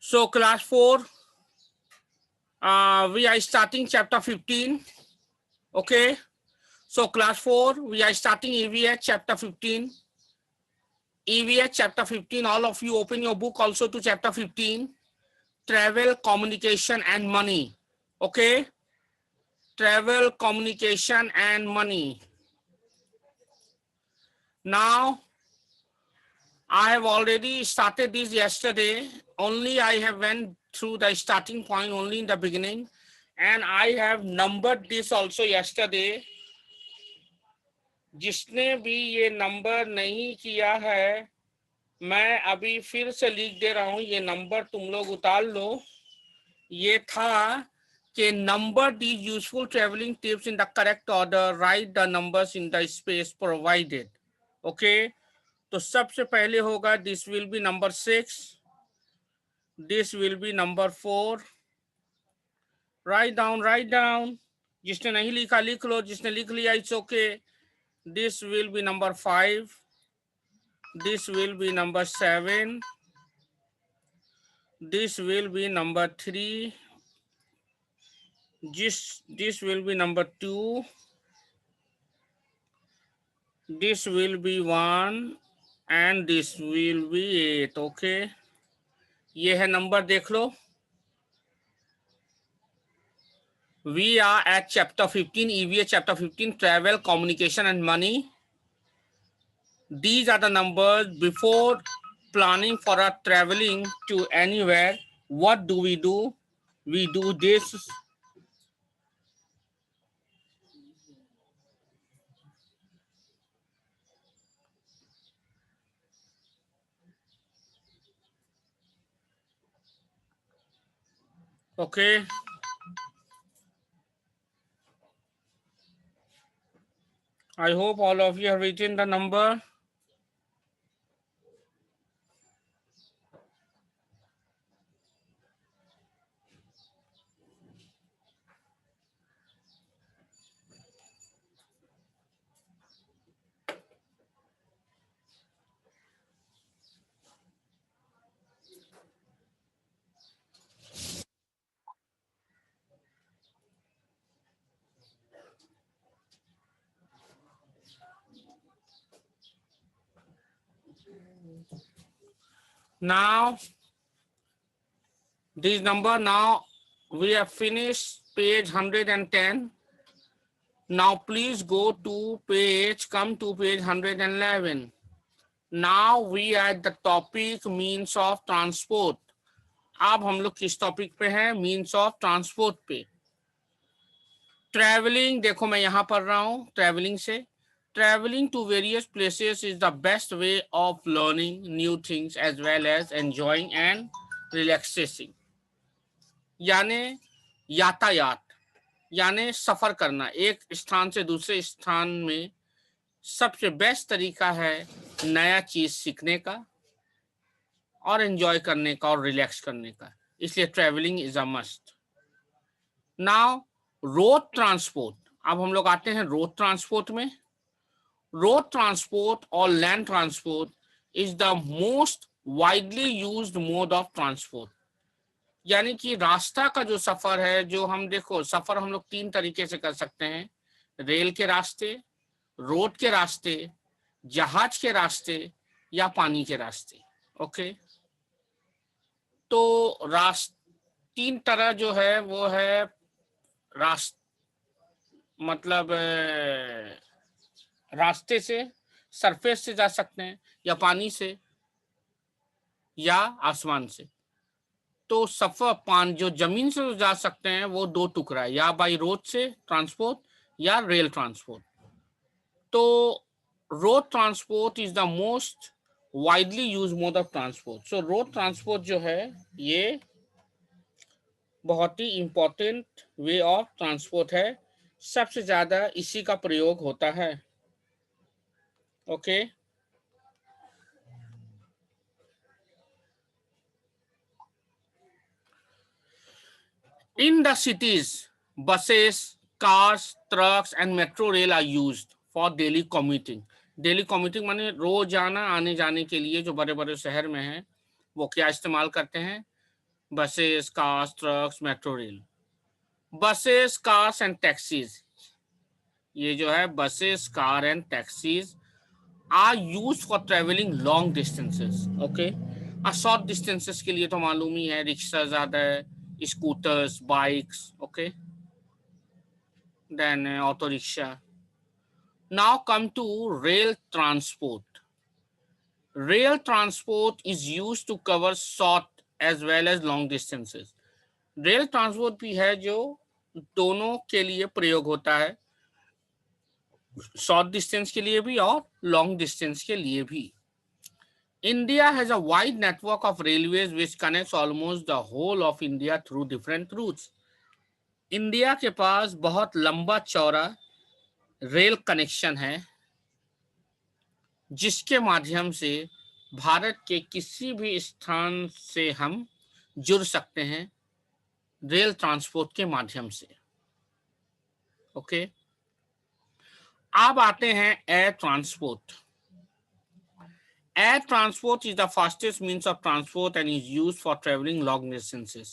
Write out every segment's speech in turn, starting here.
So class 4, we are starting chapter 15. Okay. So class 4, we are starting EVH chapter 15. EVH chapter 15, all of you open your book also to chapter 15. Travel, communication and money. Okay. Travel, communication and money. Now, I have already started this yesterday. Only I have went through the starting point only in the beginning. And I have numbered this also yesterday. जिसने भी ये number नहीं किया है, मैं अभी फिर से लिख दे रहा हूं, ये नंबर तुम लोग उतार लो. ये था कि number these useful traveling tips in the correct order, write the numbers in the space provided. Okay. तो सबसे पहले होगा this will be number 6, this will be number 4. Write down. जिसने नहीं लिखा लिख लो, जिसने लिख लिया it's okay. This will be number 5, this will be number 7, this will be number 3, this will be number 2, this will be 1 and this will be 8. Okay, ये है number देख लो. We are at chapter 15, EVA chapter 15, travel, communication and money. These are the numbers. Before planning for a traveling to anywhere, what do? We do this. Okay. I hope all of you have written the number. Now, this number, now we have finished page 110. Now please go to come to page 111. Now we are at the topic means of transport. अब हम लोग किस topic पे हैं? Means of transport पे. Travelling, देखो मैं यहां पढ़ रहा हूं ट्रैवलिंग से. Traveling to various places is the best way of learning new things as well as enjoying and relaxing. यानी यातायात, यानी सफर करना एक स्थान से दूसरे स्थान में सबसे बेस्ट तरीका है नया चीज सीखने का और एंजॉय करने का और रिलैक्स करने का. इसलिए travelling is a must. Now road transport. अब हम लोग आते हैं रोड ट्रांसपोर्ट में. रोड ट्रांसपोर्ट और land transport is the most widely used mode of transport. यानी कि रास्ता का जो सफर है, जो हम देखो सफर हम लोग 3 तरीके से कर सकते हैं. रेल के रास्ते, रोड के रास्ते, जहाज के रास्ते या पानी के रास्ते. ओके. तो 3 तरह जो है वो है मतलब रास्ते से, सरफेस से जा सकते हैं या पानी से या आसमान से. तो सफर जो जमीन से जा सकते हैं वो 2 टुकड़ा है, या बाई रोड से ट्रांसपोर्ट या रेल ट्रांसपोर्ट. तो road transport is the most widely use mode of transport. So road transport जो है ये बहुत ही इंपॉर्टेंट वे ऑफ ट्रांसपोर्ट है. सबसे ज्यादा इसी का प्रयोग होता है. Okay. In the cities, buses, cars, trucks and metro rail are used for daily commuting. Daily commuting माने रोज आना आने जाने के लिए जो बड़े बड़े शहर में हैं वो क्या इस्तेमाल करते हैं? buses, cars, trucks, metro rail. Buses, cars and taxis. ये जो है buses, car and taxis are used for traveling long distances. Okay. Short distances के लिए तो मालूम ही है, रिक्शा ज्यादा है, scooters, bikes, okay, then auto rickshaw. Now come to rail transport. Rail transport is used to cover short as well as long distances. Rail transport भी है जो दोनों के लिए प्रयोग होता है, शॉर्ट डिस्टेंस के लिए भी और लॉन्ग डिस्टेंस के लिए भी. India has a wide network of railways which connects almost the whole of India through different routes. India के पास बहुत लंबा चौड़ा रेल कनेक्शन है जिसके माध्यम से भारत के किसी भी स्थान से हम जुड़ सकते हैं रेल ट्रांसपोर्ट के माध्यम से. ओके, अब आते हैं air transport. Air transport is the fastest means of transport and is used for traveling long distances.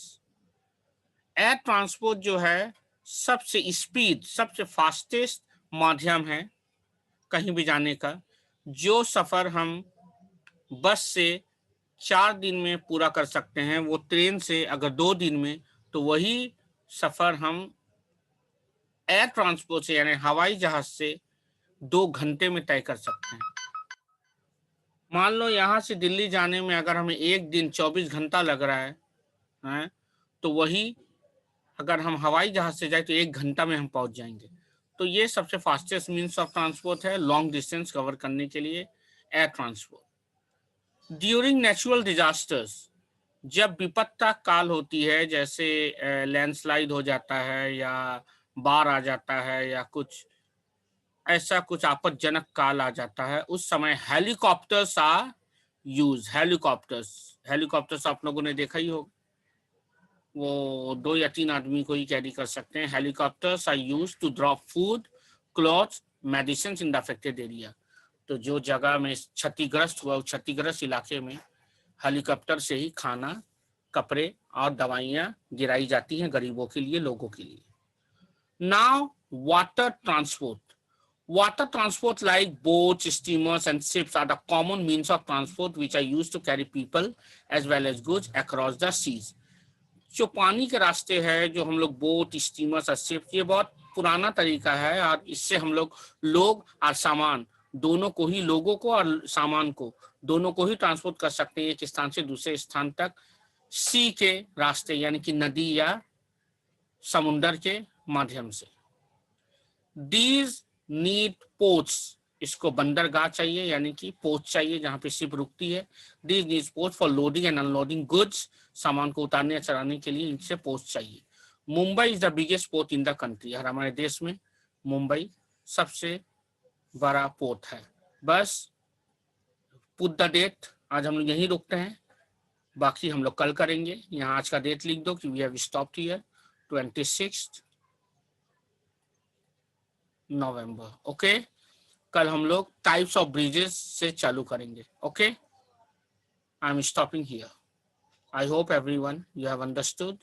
Air transport जो है सबसे स्पीड, सबसे फास्टेस्ट माध्यम है कहीं भी जाने का. जो सफ़र हम बस से 4 दिन में पूरा कर सकते हैं वो ट्रेन से अगर 2 दिन में, तो वही सफ़र हम एयर ट्रांसपोर्ट से यानी हवाई जहाज से 2 घंटे में तय कर सकते हैं. मान लो यहाँ से दिल्ली जाने में अगर हमें 1 दिन 24 घंटा लग रहा है, तो वही अगर हम हवाई जहाज से जाए तो 1 घंटा में हम पहुँच जाएंगे. तो ये सबसे फास्टेस्ट मीन्स ऑफ ट्रांसपोर्ट है लॉन्ग डिस्टेंस कवर करने के लिए, air transport. During natural disasters, जब विपत्ता काल होती है जैसे लैंडस्लाइड हो जाता है या बाढ़ आ जाता है या कुछ ऐसा कुछ आपत्तिजनक काल आ जाता है, उस समय हेलीकॉप्टर्स आर यूज. हेलीकॉप्टर्स आप लोगों ने देखा ही होगा, वो 2 या 3 आदमी को ही कैरी कर सकते हैं. Helicopters are use to drop food, clothes, medicine in the affected area. तो जो जगह में क्षतिग्रस्त हुआ, क्षतिग्रस्त इलाके में हेलीकॉप्टर से ही खाना, कपड़े और दवाइयाँ गिराई जाती हैं गरीबों के लिए, लोगों के लिए. Now water transport. Water transport like boats, steamers and ships are the common means of transport which are used to carry people as well as goods across the seas. जो पानी के रास्ते हैं, जो हम लोग बोट, स्टीमर्स और ship, ये बहुत पुराना तरीका है और इससे हम लोग और सामान दोनों को ही, लोगों को और सामान को दोनों को ही ट्रांसपोर्ट कर सकते हैं एक स्थान से दूसरे स्थान तक सी के रास्ते यानी कि नदी या समुंदर के माध्यम से. These नीड पोर्ट्स, इसको बंदरगाह चाहिए यानी कि पोर्ट चाहिए जहां पे शिप रुकती है. This needs port for loading and unloading goods, सामान को उतारने या चढ़ाने के लिए इनसे पोर्ट चाहिए. Mumbai is the biggest port in the country. और हमारे देश में मुंबई सबसे बड़ा पोर्ट है. बस पुट द डेट, आज हम लोग यहीं रुकते हैं, बाकी हम लोग कल करेंगे. यहाँ आज का डेट लिख दो कि we have stopped here 26 November. Okay, कल हम लोग टाइप्स ऑफ ब्रिजेस से चालू करेंगे. Okay, I am stopping here. I hope everyone you have understood.